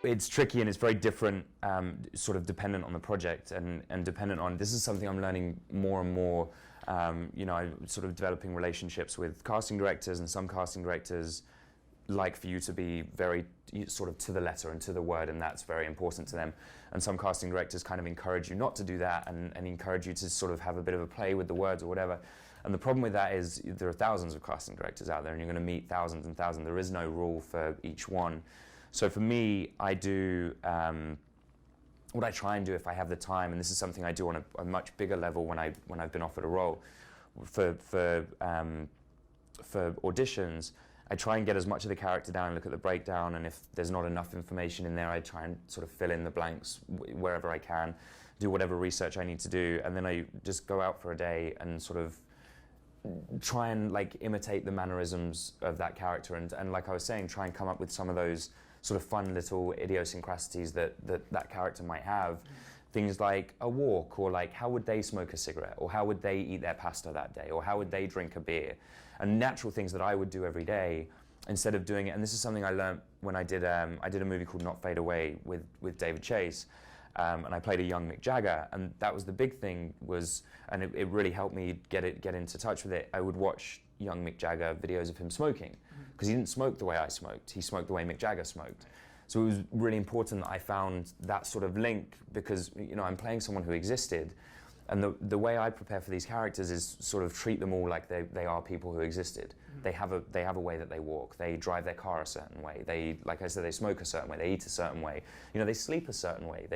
it's tricky and it's very different, sort of dependent on the project and dependent on, this is something I'm learning more and more. I'm sort of developing relationships with casting directors, and some casting directors like for you to be very sort of to the letter and to the word, and that's very important to them. And some casting directors kind of encourage you not to do that and encourage you to sort of have a bit of a play with the words or whatever. And the problem with that is there are thousands of casting directors out there, and you're going to meet thousands and thousands. There is no rule for each one. So for me, I do what I try and do if I have the time, and this is something I do on a much bigger level when I've been offered a role for auditions. I try and get as much of the character down, look at the breakdown, and if there's not enough information in there, I try and sort of fill in the blanks wherever I can, do whatever research I need to do, and then I just go out for a day and sort of try and like imitate the mannerisms of that character, and like I was saying, try and come up with some of those sort of fun little idiosyncrasies that character might have. Things like a walk, or like how would they smoke a cigarette, or how would they eat their pasta that day, or how would they drink a beer, and natural things that I would do every day instead of doing it. And this is something I learned when I did a movie called Not Fade Away with David Chase, and I played a young Mick Jagger, and that was the big thing was, and it really helped me get into touch with it. I would watch young Mick Jagger videos of him smoking, because he didn't smoke the way I smoked, he smoked the way Mick Jagger smoked. So it was really important that I found that sort of link, because I'm playing someone who existed, and the way I prepare for these characters is sort of treat them all like they are people who existed. They have a way that they walk, they drive their car a certain way, they, like I said, they smoke a certain way, they eat a certain way, they sleep a certain way.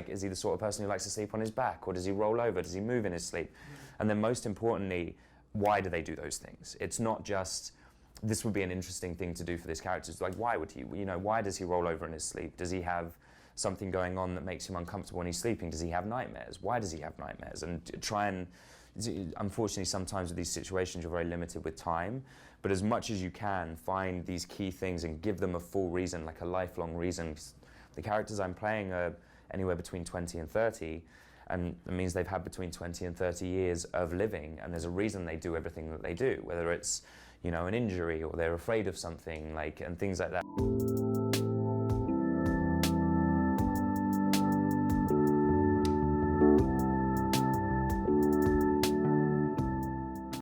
Is he the sort of person who likes to sleep on his back, or does he roll over, does he move in his sleep? And then most importantly, why do they do those things? It's not just, this would be an interesting thing to do for this character. It's like, why would he? Why does he roll over in his sleep? Does he have something going on that makes him uncomfortable when he's sleeping? Does he have nightmares? Why does he have nightmares? And try and, unfortunately, sometimes with these situations, you're very limited with time. But as much as you can, find these key things and give them a full reason, like a lifelong reason. The characters I'm playing are anywhere between 20 and 30. And it means they've had between 20 and 30 years of living, and there's a reason they do everything that they do, whether it's, an injury or they're afraid of something, and things like that.